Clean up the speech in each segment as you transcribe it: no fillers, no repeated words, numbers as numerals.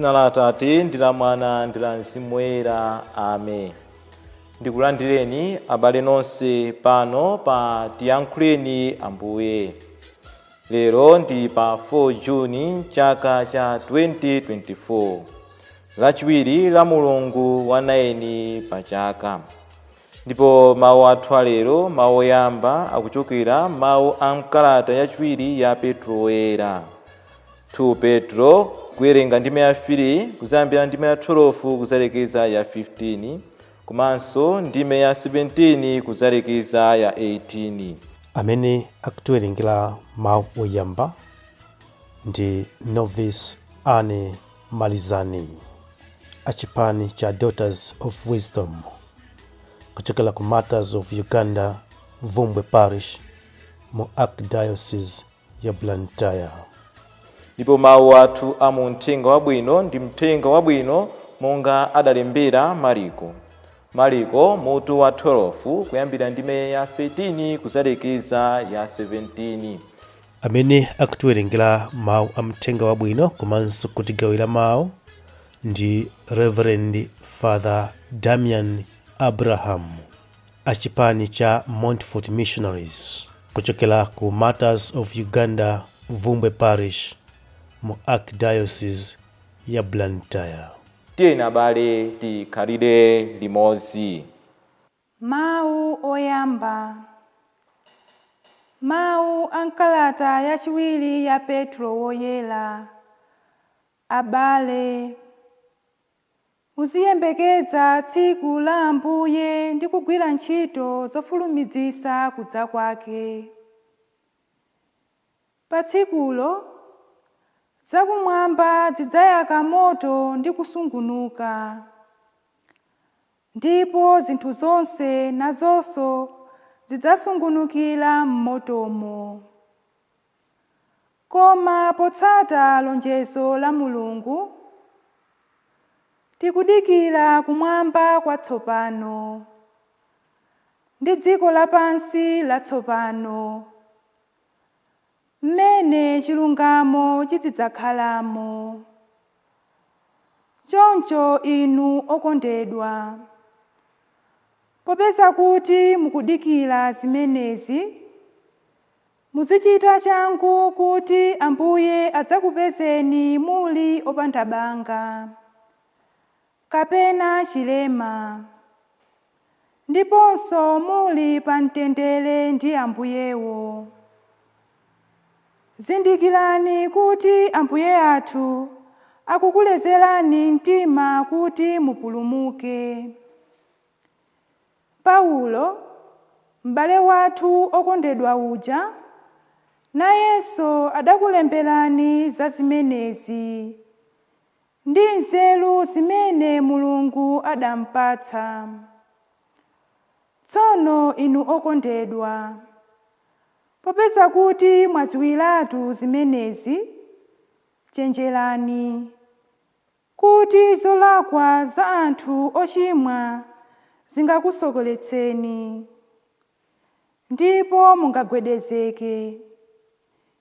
M'dzina la Atate ndi la Mwana ndi la Mzimu Woyera. Amen. Ndikulandireni abale nonse pano pa Tiyankhuleni Ambuye. Lero ndi pa 4 Juni chaka cha 2024, lachiwiri la mulungu wa 9 pa chaka. Ndipo mawu athu alero, mawu oyamba akuchokera mawu a mkalata yachiwiri ya Petro Woyera. 2 Petro kuwerenga ndime ya 3 kuzambira ndime ya 12 kuzalekeza ya 15, komanso ndime ya 17 kuzalekeza ya 18. Amene akutiwerengera mawu oyamba ndi Novice Anne Malizani, achipani cha Daughters of Wisdom, kuchokera ku Martyrs of Uganda, Vumbwe Parish, mu Archdiocese ya Blantyre. Ndipo mawu athu a mu Uthenga Wabwino ndi Uthenga Wabwino monga adalembera Mariko mutu wa 12 kuyambira ndime ya 13 kuzalekeza ya 17. Amene akutiwerengera mawu a Uthenga Wabwino komanso kutigawira mawu ndi Reverend Father Damian Abraham, achipani cha Montfort Missionaries, kuchokera ku Martyrs of Uganda, Vumbwe Parish, mu Archdiocese ya Blantyre. Tiyeni abale tikhalire limodzi. Mawu oyamba. Mawu a mkalata yachiwiri ya Petro Woyera. Abale, muziyembekeza tsiku la Ambuye ndi kugwira ntchito zofulumizitsa kudza kwake. Pa tsikulo zakumwamba zidzayaka moto ndi kusungunuka, ndipo zinthu zonse nazonso zidzasungunukira m'motomo. Koma potsata lonjezo la Mulungu, tikudikira kumwamba kwatsopano ndi dziko lapansi latsopano, mmene chilungamo chizidzakhalamo. Choncho inu okondedwa, popeza kuti mukudikira zimenezi, muzichita changu kuti Ambuye adzakupezeni muli opanda banga kapena chilema, ndiponso muli pa mtendere ndi Ambuyewo. Zindikirani kuti Ambuye athu akukulezerani mtima kuti mupulumuke. Paulo, m'bale wathu okondedwa uja, nayenso adakulemberani za zimenezi ndi nzeru zimene Mulungu adampatsa. Tsono inu okondedwa, popeza kuti mwaziwiratu zimenezi, chenjerani kuti zolakwa za anthu ochimwa zingakusokoletseni, ndipo mungagwedezeke,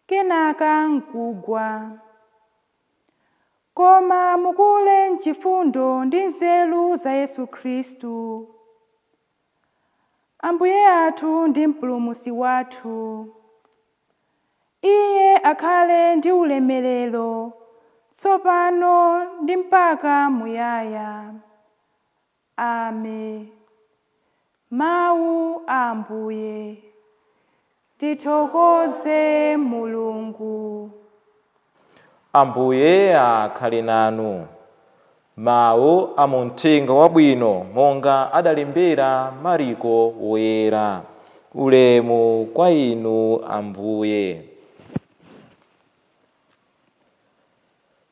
kenaka nkugwa. Koma mukule m'chifundo ndi nzeru za Yesu Khristu, Ambuye athu ndi mpulumutsi wathu. Iye akhale ndi ulemerero tsopano ndi mpaka muyaya. Amen. Mawu a Ambuye. Tithokoze Mulungu. Ambuye akhale nanu. Mawu a mu Uthenga Wabwino monga adalembera Mariko Woyera. Ulemu kwa inu Ambuye.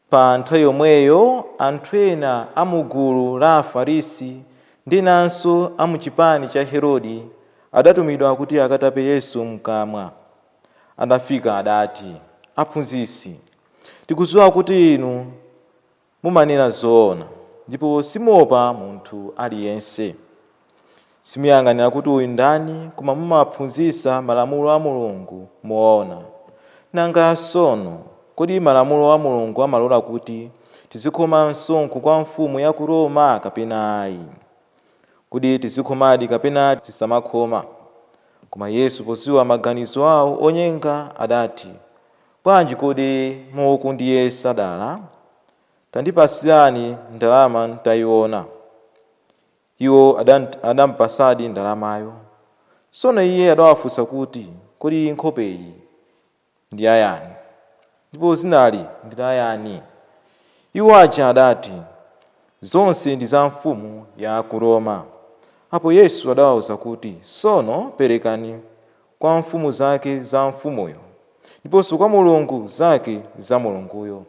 Pa nthawi yomweyo anthu ena amugulu la Afarisi ndi nanso amuchipani cha Herode adatumidwa kuti akatape Yesu mkamwa. Adafika adati, Aphunzitsi, tikudziwa kuti inu mumanena zoona ndipo simuopa munthu aliyense. Simuyang'anira kuti uyu ndani, koma mumaphunzitsa malamulo a Mulungu moona. Nanga tsono, kodi malamulo a Mulungu amalola kuti tizikhoma msonkho kwa mfumu ya ku Roma kapena ayi? Kuti tizikhomadi kapena tisamakhoma? Koma Yesu podziwa maganizo awo onyenga adati, bwanji kodi mukundiyesa dala? Tandipasirani ndalama ntayiona. Iwo adampasadi ndalamayo. Tsono iye adawafunsa kuti, kodi nkhopeyi ndi yayani? Ndipo zinali ndi layani? Iwo aja adati, zonse ndi za mfumu ya ku Roma. Apo Yesu adawawuza kuti, tsono perekani kwa mfumu zake za mfumuyo, ndiponso kwa Mulungu zake za Mulunguyo.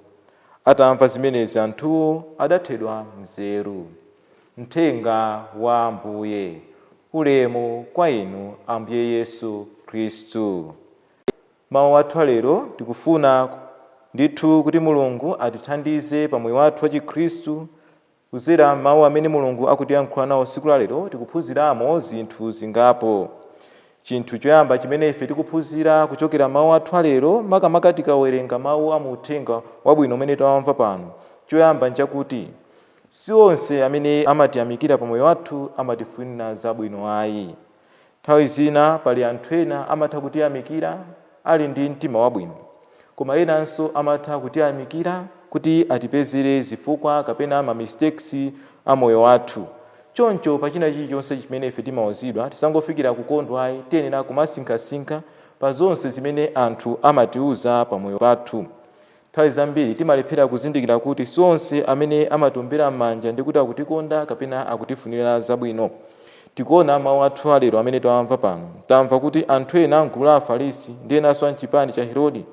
Atamva zimenezi anthuwo adathedwa nzeru. Mthenga wa Ambuye. Ulemu kwa inu Ambuye Yesu Khristu. Mawu athu lero tikufuna ndithu kuti Mulungu atithandize pa moyo wathu wa Chikhristu. Kudzera mawu amene Mulungu akutiyankhula nawo tsiku la lero tikuphunziramo zinthu zingapo. Chinthu choyamba chimene ife tikuphunzira kuchokera mawu athu lero, makamaka tikawerenga mawu a mu Uthenga Wabwino umene tawamva pano, choyamba nchakuti si onse amene amatiyamikira pa moyo wathu amatifunira zabwino ayi. Nthawi zina pali anthu ena amatha kutiyamikira ali ndi mtima wabwino, koma enanso amatha kutiyamikira kuti atipezere zifukwa kapena mistakes a moyo wathu. Choncho pachina chilichonse chimene ife timawuzidwa tisangofikira kukondwa ayi, tiyenera kumasinkhasinkha pa zonse zimene anthu amatiuza pa moyo wathu. Nthawi zambiri timalephera kuzindikira kuti si onse amene amatiumbira m'manja ndi kuti akutikonda kapena akutifunira zabwino. Tikuona mawu athu alero amene tawamva pano, tamva kuti anthu ena amgulu la Afarisi ndi enanso amchipani cha Herode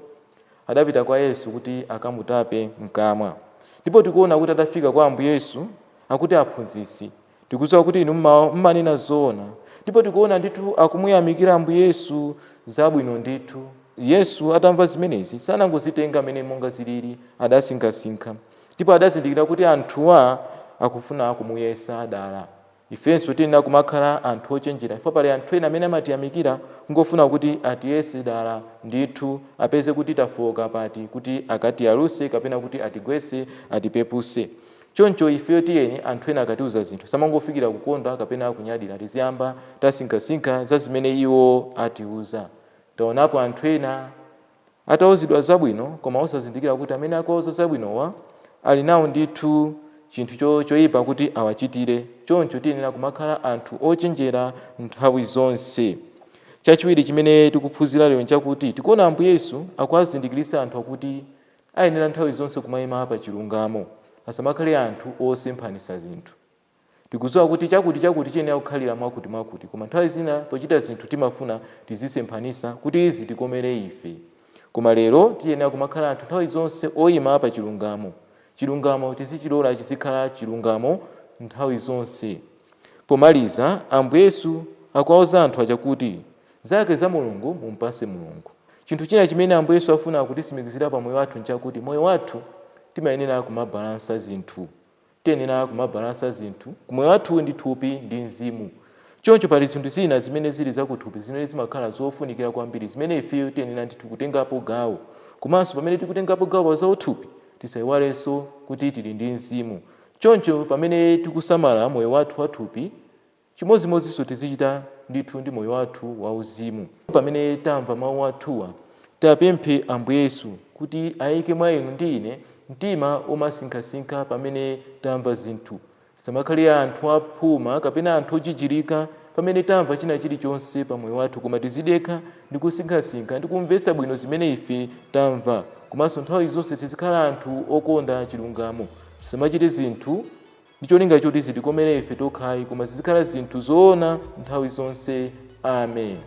adapita kwa Yesu kuti akamutape mkamwa. Ndipo tikuona kuti atafika kwa Ambuye Yesu akuti, aphunzitsi, tikudziwa kuti inu mmanena zoona. Ndipo tikuona ndithu akumuyamikira Ambuye Yesu zabwino ndithu. Yesu atamva zimenezi sanangozitenga amene monga zilili, adasinkhasinkha. Ndipo adazindikira kuti anthuwa akufuna kumuyesa dala. Ifenso tiyenera kumakhala anthu ochenjera, chifukwa pali anthu ena amene amatiyamikira ngofuna kuti atiyese dala ndithu, apeze kuti tafoka pati, kuti akatiyaluse kapena kuti atigwetse, atipepuse. Choncho ifeyo tiyeni anthu ena akatiuza zinthu samangofikira kukondwa kapena kunyadira, tiziyamba tasinkhasinkha za zimene iwo atiuza. Taonapo anthu ena atawuzidwa zabwino koma osazindikira kuti amene akuwuza zabwinowa ali nawo ndithu chinthu choyipa kuti awachitire. Choncho tiyenera kumakhala anthu ochenjera nthawi zonse. Chachiwiri chimene tikuphunzira lero nchakuti tikuona Ambuye Yesu akuwazindikirisa anthu akuti ayenera nthawi zonse kumayima pa chilungamo, asamakhale anthu osemphanisa zinthu. Tikudziwa kuti chakuti chiyenera kukhalira mwakuti, koma nthawi zina pochita zinthu timafuna tizisemphanisa kuti izi tikomere ife. Koma lero tiyenera kumakhala anthu nthawi zonse oyima pa chilungamo. Chilungamo tizichilola chizikhala chilungamo nthawi zonse. Pomaliza, Ambuye Yesu akuwauza anthu aja kuti zake za Mulungu mumpase Mulungu. Chinthu china chimene Ambuye Yesu afuna kutisimikizira pa moyo wathu nchakuti moyo wathu timayenera kumabalansa zinthu. Tiyenera kumabalansa zinthu. Moyo wathu ndi thupi ndi mzimu. Choncho pali zinthu zina zimene zili zakuthupi zimene zimakhala zofunikira kwambiri, zimene ifeyo tiyenera ndithu kutengapo gawo. Komanso pamene tikutengapo gawo pa zauthupi tisayiwalenso kuti tili ndi mzimu. Choncho pamene tikusamala moyo wathu wathupi, chimodzimodzinso tizichita ndithu ndi moyo wathu wauzimu. Pamene tamva mawu athuwa, tapemphe Ambuye Yesu kuti ayike mwa inu ndi ine mtima omasinkhasinkha pamene tamva zinthu. Samakhale anthu aphuma kapena anthu ochichirika pamene tamva china chilichonse pa moyo wathu, koma tizidekha ndi kusinkhasinkha ndi kumvetsa bwino zimene ife tamva. Komanso nthawi zonse tizikhala anthu okonda chilungamo. Tisamachite zinthu ndi cholinga choti zitikomere ife tokhayi, koma zizikhala zinthu zoona nthawi zonse. Amen.